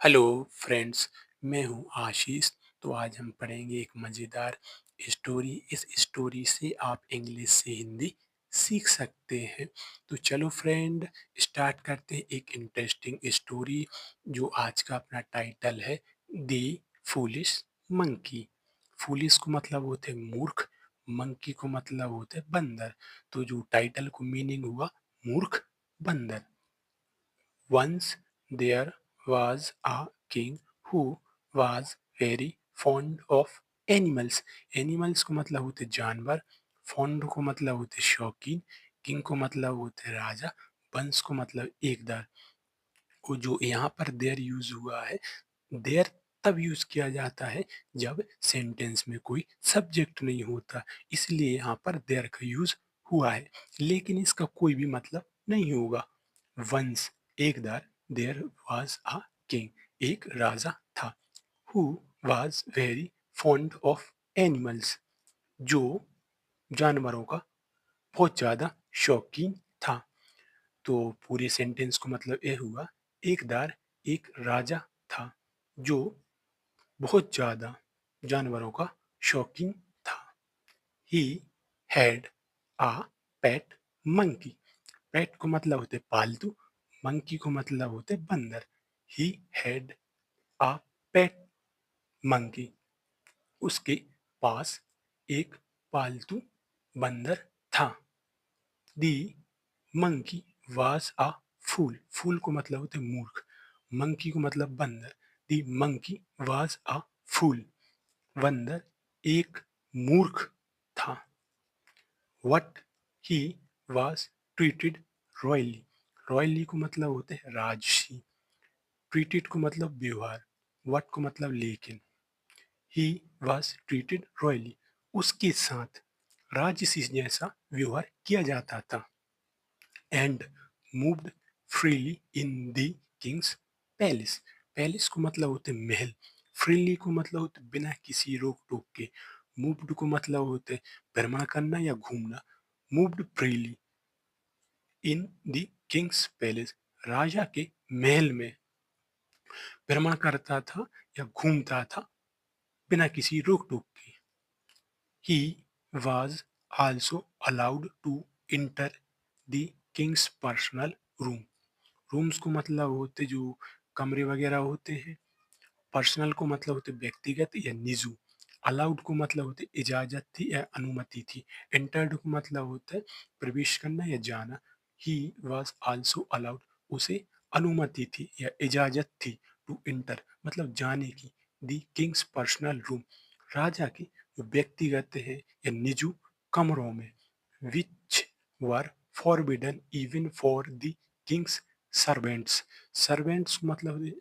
Hello friends, मैं हूँ आशीष। तो आज हम पढ़ेंगे एक मज़ेदार स्टोरी। इस स्टोरी से आप इंग्लिश से हिंदी सीख सकते हैं। तो चलो फ्रेंड, स्टार्ट करते हैं एक इंटरेस्टिंग स्टोरी जो आज का अपना टाइटल है, द फूलिश मंकी। फूलिश को मतलब होते हैं मूर्ख, मंकी को मतलब होते हैं बंदर। तो जो टाइटल को मीनिंग हुआ मूर्ख बंदर। Once there was a king who was very fond of animals. Animals को मतलब होते जानवर, fond को मतलब होते शौकीन, king को मतलब होते राजा, वंश को मतलब एकदार। को जो यहाँ पर देयर यूज हुआ है, देयर तब यूज किया जाता है जब सेंटेंस में कोई सब्जेक्ट नहीं होता, इसलिए यहाँ पर देयर का यूज हुआ है, लेकिन इसका कोई भी मतलब नहीं होगा। वंस एकदार, देयर वाज अ किंग एक राजा था, who was very fond of animals जो जानवरों का बहुत ज्यादा शौकीन था। तो पूरे सेंटेंस को मतलब ये हुआ, एक दार एक राजा था जो बहुत ज्यादा जानवरों का शौकीन था। ही हैड आ पेट मंकी। पेट को मतलब होते पालतू, मंकी को मतलब होते बंदर। He had a pet monkey. उसके पास एक पालतू बंदर था। दी मंकी वाज अ फूल। फूल को मतलब होते मूर्ख, मंकी को मतलब बंदर। दी मंकी वाज अ फूल। बंदर एक मूर्ख था। What he was treated royally. Royally को मतलब होते हैं राजसी, ट्रीटेड को मतलब व्यवहार, वट को मतलब लेकिन। ही वॉज ट्रीटेड रॉयली, उसके साथ राजसी जैसा व्यवहार किया जाता था। And moved freely in the king's palace. Palace को मतलब होते महल, फ्रीली को मतलब होते बिना किसी रोक टोक के, मूव्ड को मतलब होते भ्रमण करना या घूमना। Moved freely in the king's palace, राजा के महल में भ्रमण करता था या घूमता था बिना किसी रोक टोक के। He was also allowed to enter the king's personal room. Rooms को मतलब होते जो कमरे वगैरह होते हैं, पर्सनल को मतलब होते व्यक्तिगत या निजू, अलाउड को मतलब होते इजाजत थी या अनुमति थी, एंटर्ड को मतलब होता है प्रवेश करना या जाना। ही वॉज आल्सो अलाउड, उसे अनुमति थी या इजाजत थी, टू इंटर मतलब जाने की, दी किंग्स पर्सनल रूम राजा के जो व्यक्तिगत है या निजू कमरों में, which were forbidden even for the king's servants. Servants मतलब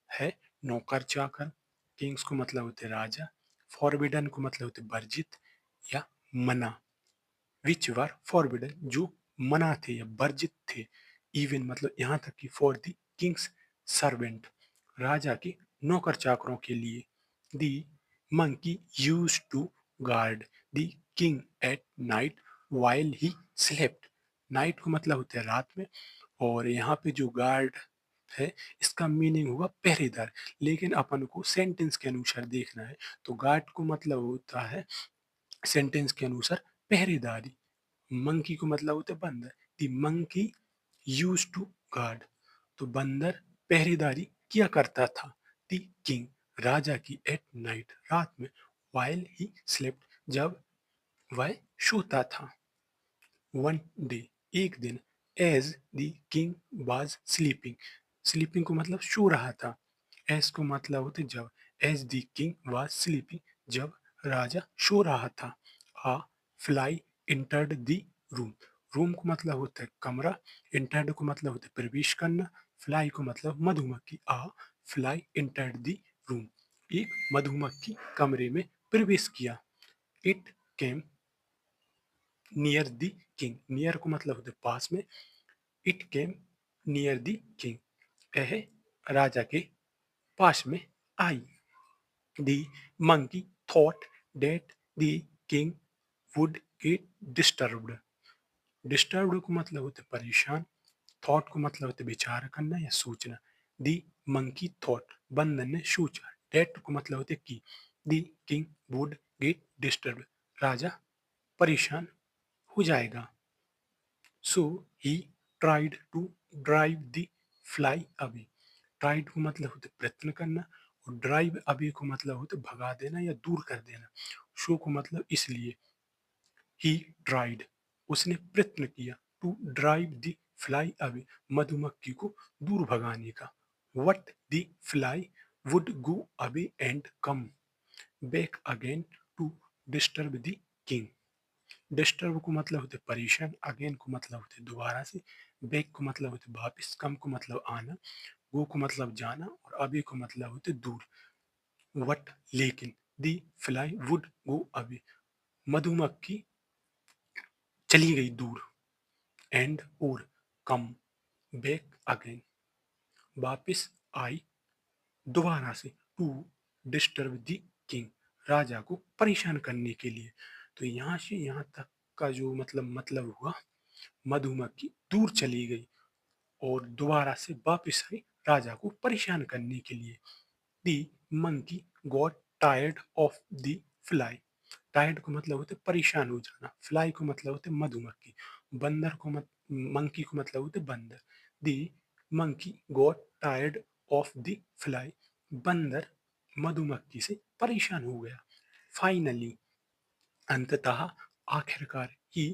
है नौकर चाकर, किंग्स को मतलब होते राजा, फॉरबिडन को मतलब होते वर्जित या मना। विच वर फॉरबिडन जो मना थे या वर्जित थे, इवन मतलब यहाँ तक कि फॉर द किंग्स सर्वेंट राजा के नौकर चाकरों के लिए। The monkey use to guard the king at night while he slept. Night को मतलब होते हैं रात में, और यहाँ पे जो गार्ड है इसका मीनिंग हुआ पहरेदार, लेकिन अपन को सेंटेंस के अनुसार देखना है। तो गार्ड को मतलब होता है सेंटेंस के अनुसार पहरेदारी, मंकी को मतलब होता है बंदर। The monkey use to guard, तो बंदर पहरेदारी किया करता था। द किंग राजा की एट नाइट रात में, वाइल ही स्लेप्ट जब वह सोता था। वन डे एक दिन, as the king was sleeping. Sleeping को मतलब सो रहा था, एज को मतलब होते जब, as the king was sleeping जब राजा सो रहा था। A fly entered the room. Room को मतलब होता है कमरा, इंटर्ड को मतलब होता है प्रवेश करना, फ्लाई को मतलब मधुमक्खी। A fly entered the room, एक मधुमक्खी कमरे में प्रवेश किया। It came near the king. Near को मतलब होते पास में, it came near the king यह राजा के पास में आई। The monkey thought that the king would get disturbed. Disturbed को मतलब होते परेशान, थॉट को मतलब होते विचार करना या सोचना। द मंकी थॉट, बंदर ने सोचा, डेट को मतलब होते की, the king would get disturb, राजा परेशान हो जाएगा। So he tried to drive the fly away, tried को मतलब होते प्रयत्न करना, और ड्राइव अवे को मतलब होते भगा देना या दूर कर देना। शो को मतलब इसलिए, ही ट्राइड उसने प्रयत्न किया, to drive the fly away मधुमक्खी को दूर भगाने का। But the fly would go away and come back again to disturb the king. Disturb को मतलब होते परेशान, अगेन को मतलब होते दोबारा से, बैक को मतलब होते वापस, कम को मतलब आना, गो को मतलब जाना, और अवे को मतलब होते दूर। वट लेकिन, दी फ्लाई वुड गो अवे मधुमक्खी चली गई दूर, एंड और कम बैक अगेन वापस आई दोबारा से, टू डिस्टर्ब द किंग राजा को परेशान करने के लिए। तो यहाँ से यहाँ तक का जो मतलब हुआ, मधुमक्खी दूर चली गई और दोबारा से वापस आई राजा को परेशान करने के लिए। The monkey got tired of the fly, tired को मतलब होते परेशान हो जाना, फ्लाई को मतलब होते मधुमक्खी, बंदर को मंकी को मतलब होते बंदर। The monkey got tired of the fly, बंदर मधुमक्खी से परेशान हो गया। फाइनली अंततः आखिरकार he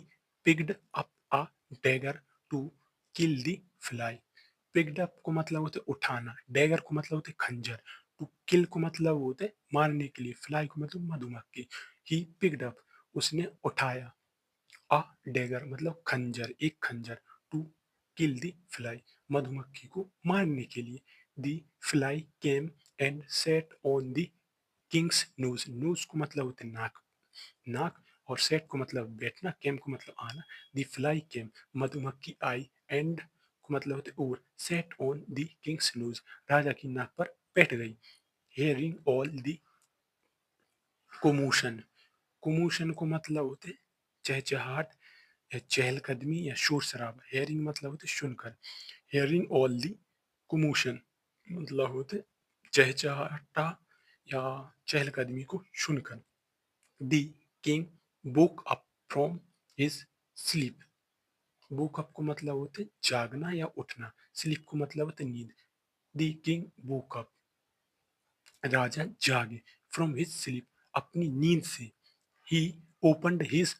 picked up a dagger to kill the fly, picked up को मतलब होते उठाना, डैगर को मतलब होते खंजर, टू किल को मतलब होते मारने के लिए, फ्लाई को मतलब मधुमक्खी। ही पिक्ड अप उसने उठाया, अ डैगर मतलब खंजर, एक खंजर, टू किल द फ्लाई मधुमक्खी को मारने के लिए। The fly came and sat on the king's nose, nose को मतलब होते नाक, नाक, और सेट को मतलब बैठना, केम को मतलब आना। द फ्लाई केम मधुमक्खी आई, एंड को मतलब होते और, sat on the king's nose राजा की नाक पर बैठ गई। Hearing all the commotion, commotion को मतलब होते चहचहाट या चहलकदमी या शोर शराबा, हेयरिंग मतलब होते सुनकर, हेयरिंग ऑल द कोमोशन मतलब होते चहचहाटा या चहलकदमी को सुनकर। The king woke up from his sleep, woke up को मतलब होते जागना या उठना, sleep को मतलब होते नींद। द किंग woke up राजा जागे, from his sleep अपनी नींद से। he opened his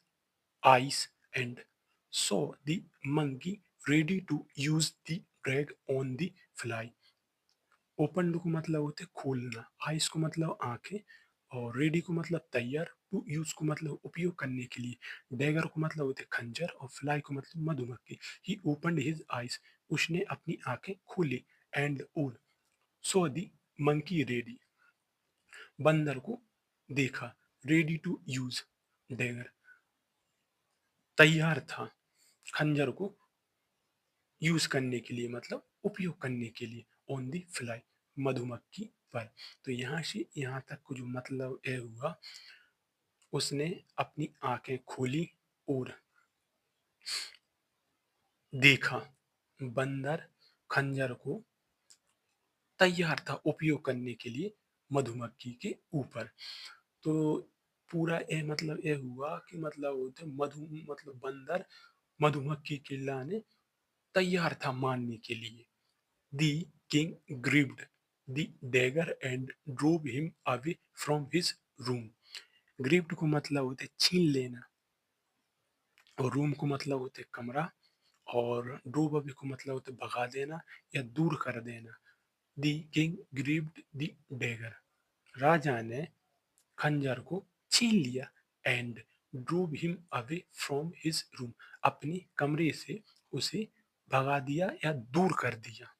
eyes and saw the monkey ready to use the drag on the fly, open को मतलब होते खोलना, आइस को मतलब आंखें, और रेडी को मतलब तैयार, टू यूज को मतलब उपयोग करने के लिए, डैगर को मतलब होते खंजर, और फ्लाई को मतलब मधुमक्खी। ही ओपनड हिज आइस उसने अपनी आंखें खोली, एंड और सो दी मंकी रेडी बंदर को देखा, रेडी टू यूज डैगर तैयार था, खंजर को यूज करने के लिए मतलब उपयोग करने के लिए, ऑन दी फ्लाई मधुमक्खी पर। तो यहाँ से यहाँ तक को जो मतलब ये हुआ, उसने अपनी आंखें खोली और देखा, बंदर खंजर को तैयार था उपयोग करने के लिए मधुमक्खी के ऊपर। तो पूरा ये मतलब ये हुआ कि मतलब होते मधु मतलब बंदर मधुमक्खी के लाने तैयार था मारने के लिए। The king gripped the dagger and drove him away from his room. Gripped को मतलब होते छीन लेना, और रूम को मतलब होते कमरा, और ड्रोव अवे को मतलब होते भगा देना या दूर कर देना। The king gripped the dagger. राजा ने खंजर को छीन लिया, and drove him away from his room अपनी कमरे से उसे भगा दिया या दूर कर दिया।